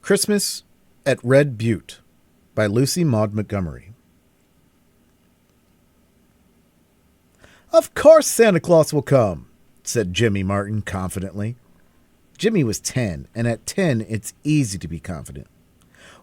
Christmas at Red Butte by Lucy Maud Montgomery. "Of course Santa Claus will come," said Jimmy Martin confidently. Jimmy was 10, and at 10 it's easy to be confident.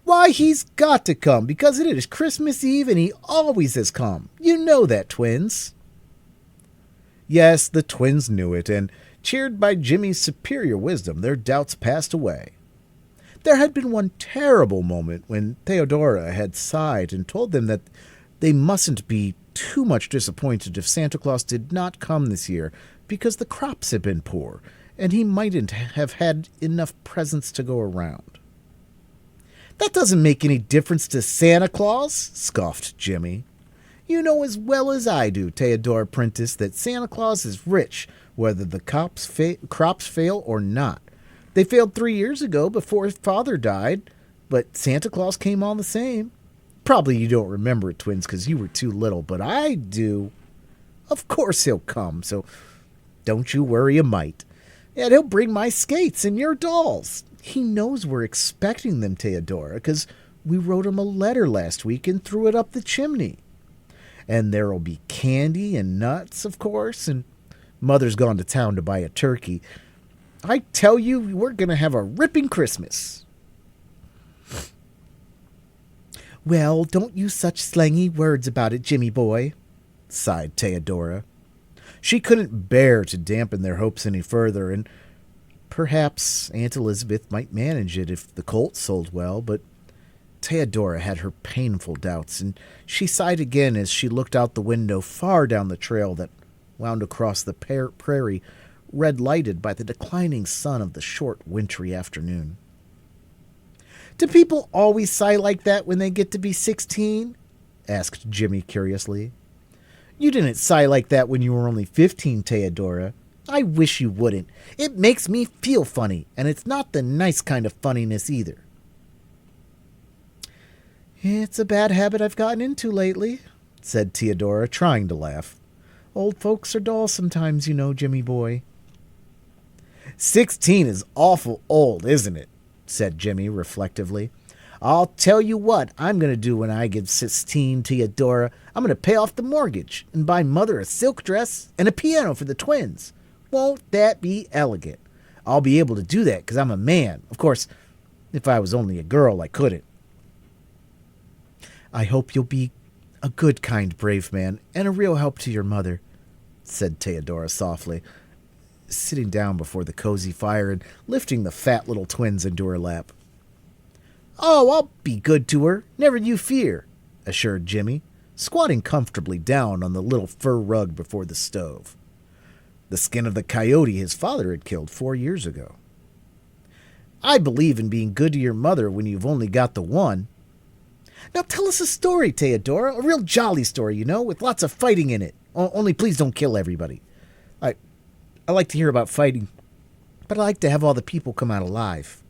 "Why, he's got to come, because it is Christmas Eve and he always has come. You know that, twins." Yes, the twins knew it, and cheered by Jimmy's superior wisdom, their doubts passed away. There had been one terrible moment when Theodora had sighed and told them that they mustn't be too much disappointed if Santa Claus did not come this year because the crops had been poor and he mightn't have had enough presents to go around. "That doesn't make any difference to Santa Claus," scoffed Jimmy. "You know as well as I do, Theodora Prentice, that Santa Claus is rich, whether the crops fail or not. They failed 3 years ago before his father died, but Santa Claus came all the same. Probably you don't remember it, twins, because you were too little, but I do. Of course he'll come, so don't you worry a mite. And he'll bring my skates and your dolls. He knows we're expecting them, Theodora, because we wrote him a letter last week and threw it up the chimney. And there'll be candy and nuts, of course, and Mother's gone to town to buy a turkey. I tell you, we're going to have a ripping Christmas." "Well, don't use such slangy words about it, Jimmy boy," sighed Theodora. She couldn't bear to dampen their hopes any further, and perhaps Aunt Elizabeth might manage it if the colt sold well, but Theodora had her painful doubts, and she sighed again as she looked out the window far down the trail that wound across the prairie, red-lighted by the declining sun of the short, wintry afternoon. "Do people always sigh like that when they get to be 16? Asked Jimmy curiously. "You didn't sigh like that when you were only 15, Theodora. I wish you wouldn't. It makes me feel funny, and it's not the nice kind of funniness either." "It's a bad habit I've gotten into lately," said Theodora, trying to laugh. "Old folks are dull sometimes, you know, Jimmy boy." 16 is awful old, isn't it?" said Jimmy reflectively. "I'll tell you what I'm going to do when I get 16, Theodora. I'm going to pay off the mortgage and buy Mother a silk dress and a piano for the twins. Won't that be elegant? I'll be able to do that because I'm a man. Of course, if I was only a girl, I couldn't." "I hope you'll be a good, kind, brave man and a real help to your mother," said Theodora softly, sitting down before the cozy fire and lifting the fat little twins into her lap. "Oh, I'll be good to her, never you fear," assured Jimmy, squatting comfortably down on the little fur rug before the stove. The skin of the coyote his father had killed 4 years ago. "I believe in being good to your mother when you've only got the one. Now tell us a story, Theodora, a real jolly story, you know, with lots of fighting in it. Only please don't kill everybody. I like to hear about fighting, but I like to have all the people come out alive."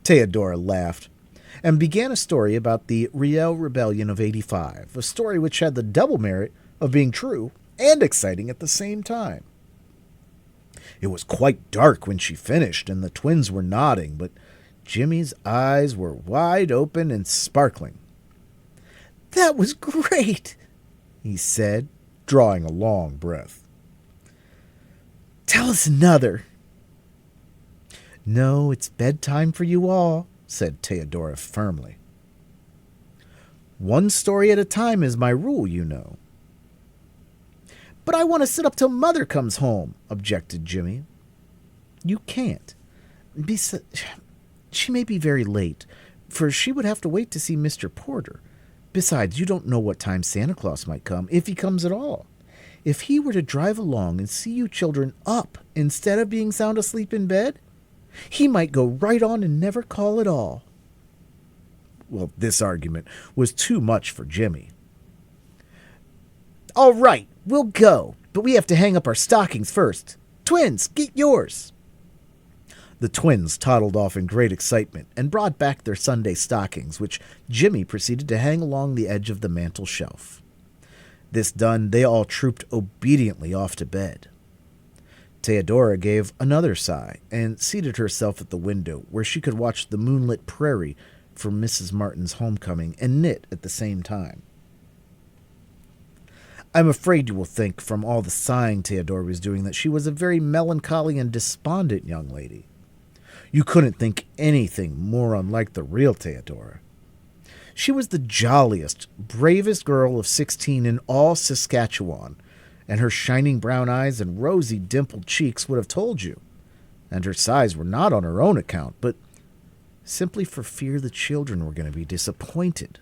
Theodora laughed and began a story about the Riel Rebellion of '85, a story which had the double merit of being true and exciting at the same time. It was quite dark when she finished, and the twins were nodding, but Jimmy's eyes were wide open and sparkling. "That was great," he said, drawing a long breath. "Tell us another." "No, it's bedtime for you all," said Theodora firmly. "One story at a time is my rule, you know." "But I want to sit up till Mother comes home," objected Jimmy. "You can't. She may be very late, for she would have to wait to see Mr. Porter. Besides, you don't know what time Santa Claus might come, if he comes at all. If he were to drive along and see you children up instead of being sound asleep in bed, he might go right on and never call at all." Well, this argument was too much for Jimmy. "All right, we'll go, but we have to hang up our stockings first. Twins, get yours." The twins toddled off in great excitement and brought back their Sunday stockings, which Jimmy proceeded to hang along the edge of the mantel shelf. This done, they all trooped obediently off to bed. Theodora gave another sigh and seated herself at the window where she could watch the moonlit prairie from Mrs. Martin's homecoming and knit at the same time. I'm afraid you will think from all the sighing Theodora was doing that she was a very melancholy and despondent young lady. You couldn't think anything more unlike the real Theodora. She was the jolliest, bravest girl of 16 in all Saskatchewan, and her shining brown eyes and rosy dimpled cheeks would have told you. And her sighs were not on her own account, but simply for fear the children were going to be disappointed.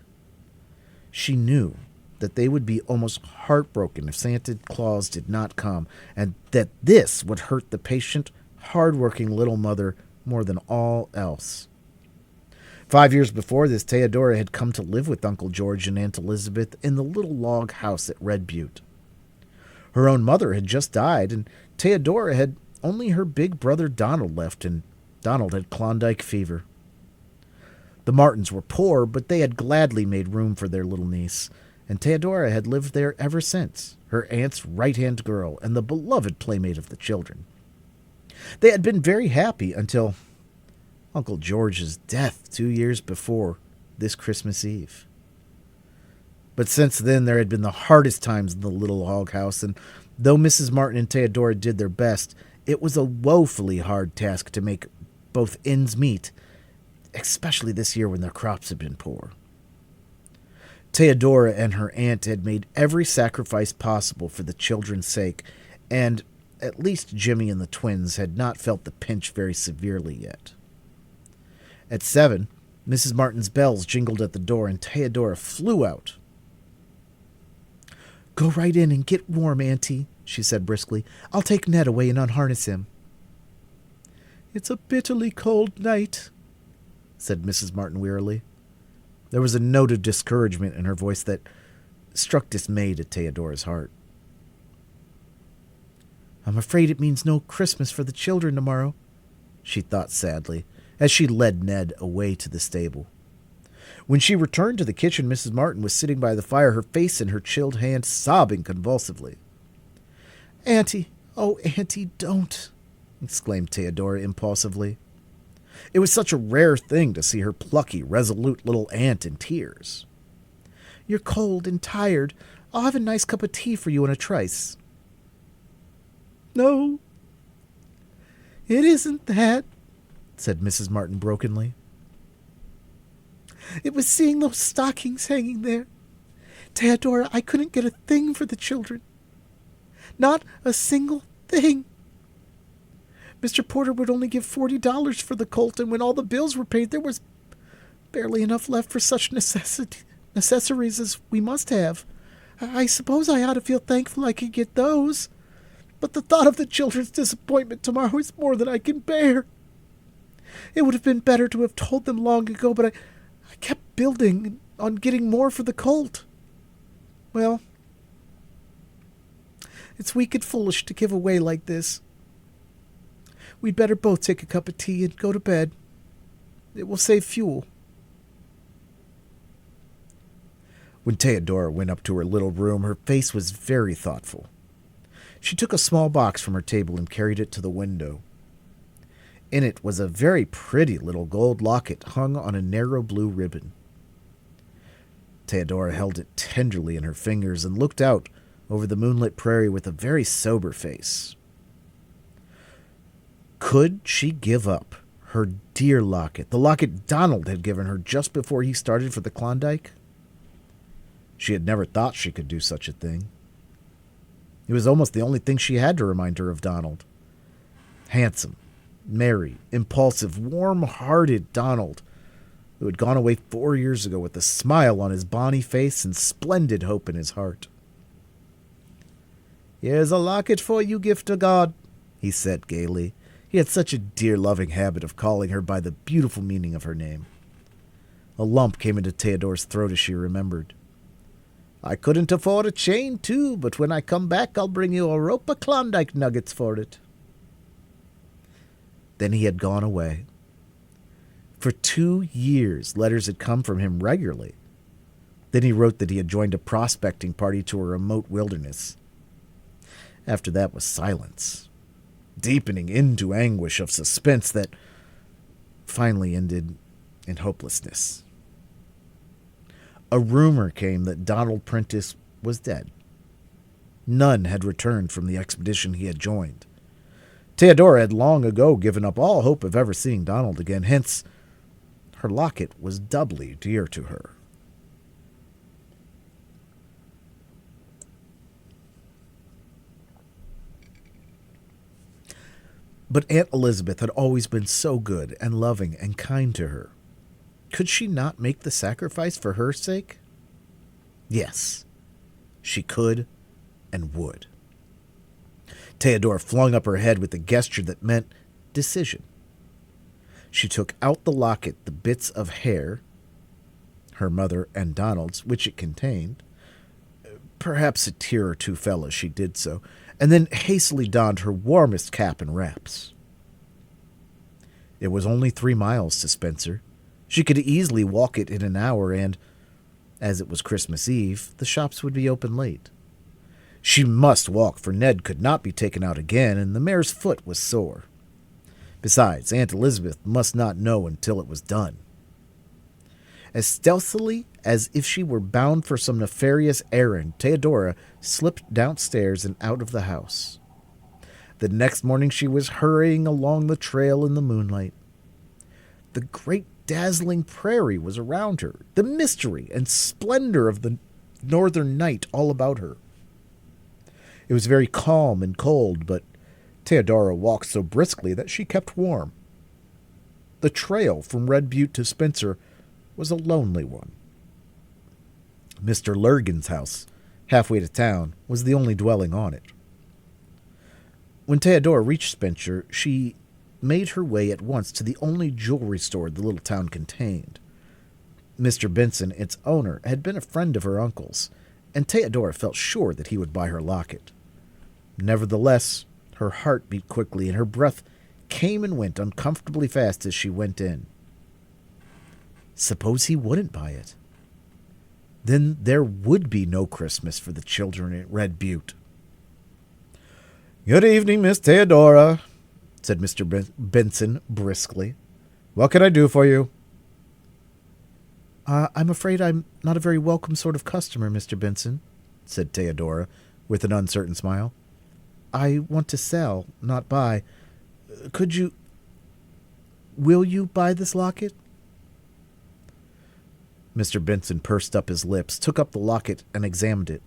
She knew that they would be almost heartbroken if Santa Claus did not come, and that this would hurt the patient, hard-working little mother more than all else. 5 years before this, Theodora had come to live with Uncle George and Aunt Elizabeth in the little log house at Red Butte. Her own mother had just died, and Theodora had only her big brother Donald left, and Donald had Klondike fever. The Martins were poor, but they had gladly made room for their little niece, and Theodora had lived there ever since, her aunt's right-hand girl and the beloved playmate of the children. They had been very happy until Uncle George's death 2 years before this Christmas Eve. But since then there had been the hardest times in the little log house, and though Mrs. Martin and Theodora did their best, it was a woefully hard task to make both ends meet, especially this year when their crops had been poor. Theodora and her aunt had made every sacrifice possible for the children's sake, and at least Jimmy and the twins had not felt the pinch very severely yet. At 7, Mrs. Martin's bells jingled at the door, and Theodora flew out. "Go right in and get warm, Auntie," she said briskly. "I'll take Ned away and unharness him." "It's a bitterly cold night," said Mrs. Martin wearily. There was a note of discouragement in her voice that struck dismay to Theodora's heart. "I'm afraid it means no Christmas for the children tomorrow," she thought sadly, as she led Ned away to the stable. When she returned to the kitchen, Mrs. Martin was sitting by the fire, her face in her chilled hand, sobbing convulsively. "Auntie, oh, Auntie, don't!" exclaimed Theodora impulsively. It was such a rare thing to see her plucky, resolute little aunt in tears. "You're cold and tired. I'll have a nice cup of tea for you in a trice." "No, it isn't that," said Mrs. Martin brokenly. "It was seeing those stockings hanging there. Theodora, I couldn't get a thing for the children. Not a single thing. Mr. Porter would only give $40 for the colt, and when all the bills were paid, there was barely enough left for such necessaries as we must have. I suppose I ought to feel thankful I could get those, but the thought of the children's disappointment tomorrow is more than I can bear. It would have been better to have told them long ago, but I kept building on getting more for the colt. Well, it's weak and foolish to give away like this. We'd better both take a cup of tea and go to bed. It will save fuel." When Theodora went up to her little room, her face was very thoughtful. She took a small box from her table and carried it to the window. In it was a very pretty little gold locket hung on a narrow blue ribbon. Theodora held it tenderly in her fingers and looked out over the moonlit prairie with a very sober face. Could she give up her dear locket, the locket Donald had given her just before he started for the Klondike? She had never thought she could do such a thing. It was almost the only thing she had to remind her of Donald. Handsome, merry, impulsive, warm-hearted Donald, who had gone away 4 years ago with a smile on his bonny face and splendid hope in his heart. "Here's a locket for you, gift of God," he said gaily. He had such a dear, loving habit of calling her by the beautiful meaning of her name. A lump came into Theodora's throat as she remembered. "I couldn't afford a chain, too, but when I come back I'll bring you a rope of Klondike nuggets for it." Then he had gone away. For 2 years, letters had come from him regularly. Then he wrote that he had joined a prospecting party to a remote wilderness. After that was silence. deepening into anguish of suspense that finally ended in hopelessness. A rumor came that Donald Prentice was dead. None had returned from the expedition he had joined. Theodora had long ago given up all hope of ever seeing Donald again, hence her locket was doubly dear to her. But Aunt Elizabeth had always been so good and loving and kind to her. Could she not make the sacrifice for her sake? Yes, she could and would. Theodora flung up her head with a gesture that meant decision. She took out the locket, the bits of hair, her mother and Donald's, which it contained. Perhaps a tear or two fell as she did so, and then hastily donned her warmest cap and wraps. It was only 3 miles to Spencer. She could easily walk it in an hour, and, as it was Christmas Eve, the shops would be open late. She must walk, for Ned could not be taken out again, and the mare's foot was sore. Besides, Aunt Elizabeth must not know until it was done. As stealthily as if she were bound for some nefarious errand, Theodora slipped downstairs and out of the house. The next morning she was hurrying along the trail in the moonlight. The great dazzling prairie was around her, the mystery and splendor of the northern night all about her. It was very calm and cold, but Theodora walked so briskly that she kept warm. The trail from Red Butte to Spencer was a lonely one. Mr. Lurgan's house, halfway to town, was the only dwelling on it. When Theodora reached Spencer, she made her way at once to the only jewelry store the little town contained. Mr. Benson, its owner, had been a friend of her uncle's, and Theodora felt sure that he would buy her locket. Nevertheless, her heart beat quickly, and her breath came and went uncomfortably fast as she went in. Suppose he wouldn't buy it? Then there would be no Christmas for the children at Red Butte. "Good evening, Miss Theodora," said Mr. Benson briskly. "What can I do for you?" I'm afraid I'm not a very welcome sort of customer, Mr. Benson," said Theodora, with an uncertain smile. "I want to sell, not buy. Will you buy this locket?" Mr. Benson pursed up his lips, took up the locket, and examined it.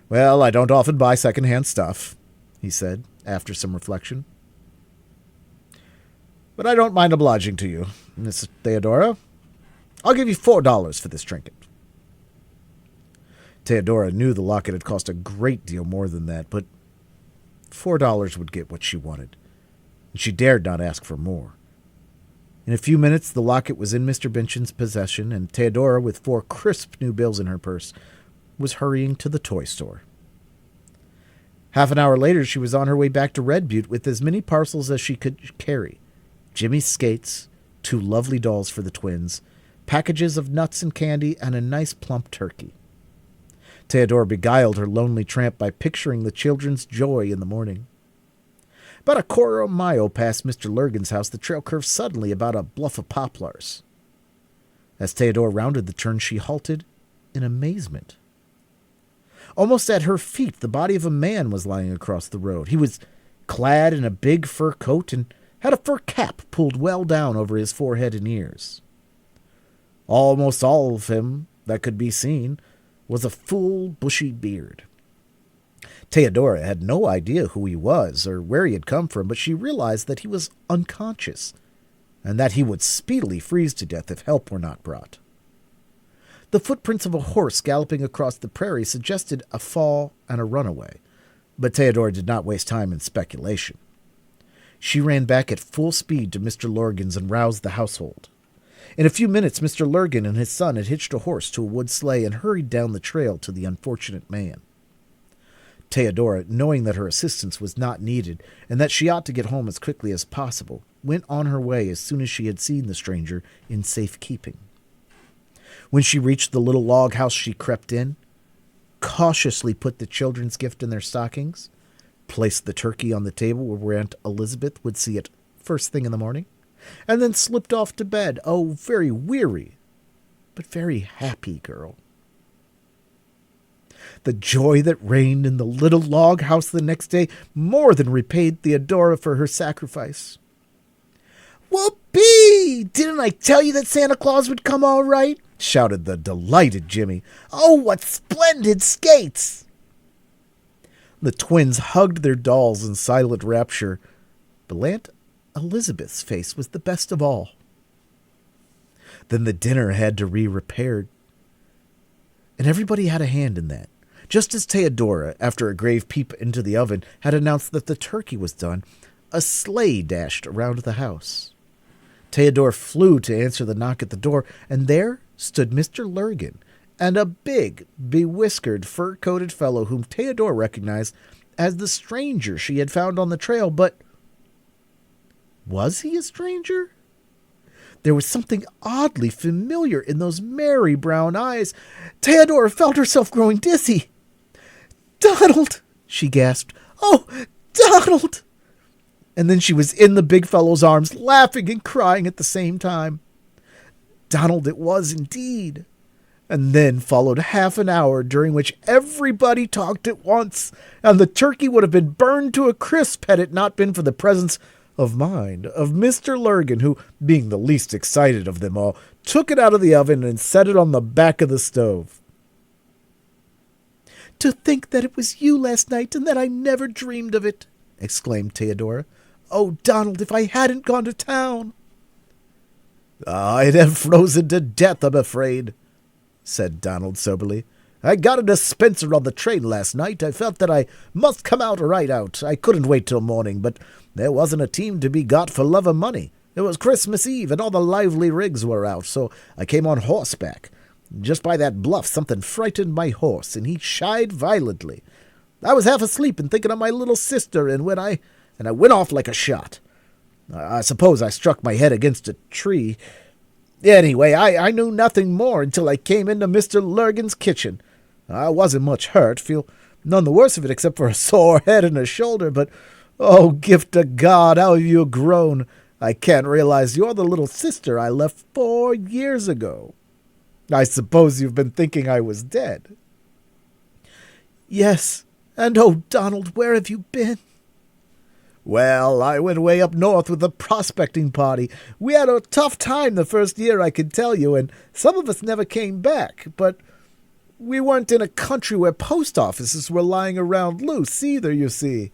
"Well, I don't often buy second-hand stuff," he said, after some reflection. "But I don't mind obliging to you, Miss Theodora. I'll give you $4 for this trinket." Theodora knew the locket had cost a great deal more than that, but $4 would get what she wanted, and she dared not ask for more. In a few minutes, the locket was in Mr. Benson's possession, and Theodora, with 4 crisp new bills in her purse, was hurrying to the toy store. Half an hour later, she was on her way back to Red Butte with as many parcels as she could carry: Jimmy's skates, 2 lovely dolls for the twins, packages of nuts and candy, and a nice plump turkey. Theodora beguiled her lonely tramp by picturing the children's joy in the morning. About a quarter of a mile past Mr. Lurgan's house, the trail curved suddenly about a bluff of poplars. As Theodora rounded the turn, she halted in amazement. Almost at her feet, the body of a man was lying across the road. He was clad in a big fur coat and had a fur cap pulled well down over his forehead and ears. Almost all of him that could be seen was a full, bushy beard. Theodora had no idea who he was or where he had come from, but she realized that he was unconscious and that he would speedily freeze to death if help were not brought. The footprints of a horse galloping across the prairie suggested a fall and a runaway, but Theodora did not waste time in speculation. She ran back at full speed to Mr. Lurgan's and roused the household. In a few minutes, Mr. Lurgan and his son had hitched a horse to a wood sleigh and hurried down the trail to the unfortunate man. Theodora, knowing that her assistance was not needed and that she ought to get home as quickly as possible, went on her way as soon as she had seen the stranger in safe keeping. When she reached the little log house, she crept in, cautiously put the children's gift in their stockings, placed the turkey on the table where Aunt Elizabeth would see it first thing in the morning, and then slipped off to bed. Oh, very weary, but very happy girl. The joy that reigned in the little log house the next day more than repaid Theodora for her sacrifice. "Whoopee! Didn't I tell you that Santa Claus would come all right?" shouted the delighted Jimmy. "Oh, what splendid skates!" The twins hugged their dolls in silent rapture, but Aunt Elizabeth's face was the best of all. Then the dinner had to be repaired, and everybody had a hand in that. Just as Theodora, after a grave peep into the oven, had announced that the turkey was done, a sleigh dashed around the house. Theodora flew to answer the knock at the door, and there stood Mr. Lurgan, and a big, bewhiskered, fur-coated fellow whom Theodora recognized as the stranger she had found on the trail. But was he a stranger? There was something oddly familiar in those merry brown eyes. Theodora felt herself growing dizzy. "Donald!" she gasped. "Oh, Donald!" And then she was in the big fellow's arms, laughing and crying at the same time. Donald it was indeed. And then followed half an hour during which everybody talked at once, and the turkey would have been burned to a crisp had it not been for the presence of mind of Mr. Lurgan, who, being the least excited of them all, took it out of the oven and set it on the back of the stove. "To think that it was you last night and that I never dreamed of it!" exclaimed Theodora. "Oh, Donald, if I hadn't gone to town!" "I'd have frozen to death, I'm afraid," said Donald soberly. "I got a dispenser on the train last night. I felt that I must come out right out. I couldn't wait till morning, but there wasn't a team to be got for love of money. It was Christmas Eve, and all the lively rigs were out, so I came on horseback. Just by that bluff, something frightened my horse, and he shied violently. I was half asleep and thinking of my little sister, and I went off like a shot. I suppose I struck my head against a tree. Anyway, I knew nothing more until I came into Mr. Lurgan's kitchen. I wasn't much hurt, feel none the worse of it except for a sore head and a shoulder, but, oh, gift of God, how have you grown? I can't realize you're the little sister I left 4 years ago. I suppose you've been thinking I was dead." "Yes, and oh, Donald, where have you been?" "Well, I went way up north with a prospecting party. We had a tough time the first year, I can tell you, and some of us never came back. But we weren't in a country where post offices were lying around loose either, you see.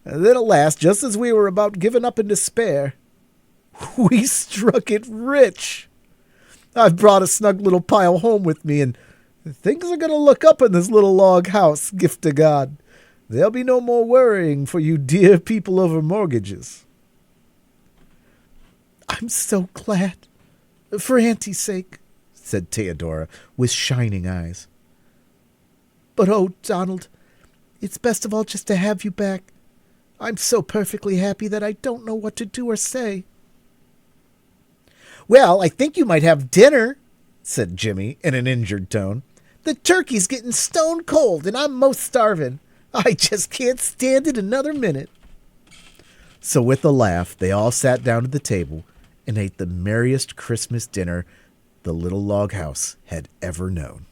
And then at last, just as we were about giving up in despair, we struck it rich. I've brought a snug little pile home with me, and things are going to look up in this little log house, gift to God. There'll be no more worrying for you dear people over mortgages." "I'm so glad, for Auntie's sake," said Theodora, with shining eyes. "But oh, Donald, it's best of all just to have you back. I'm so perfectly happy that I don't know what to do or say." "Well, I think you might have dinner," said Jimmy in an injured tone. "The turkey's getting stone cold, and I'm most starving. I just can't stand it another minute." So with a laugh, they all sat down at the table and ate the merriest Christmas dinner the little log house had ever known.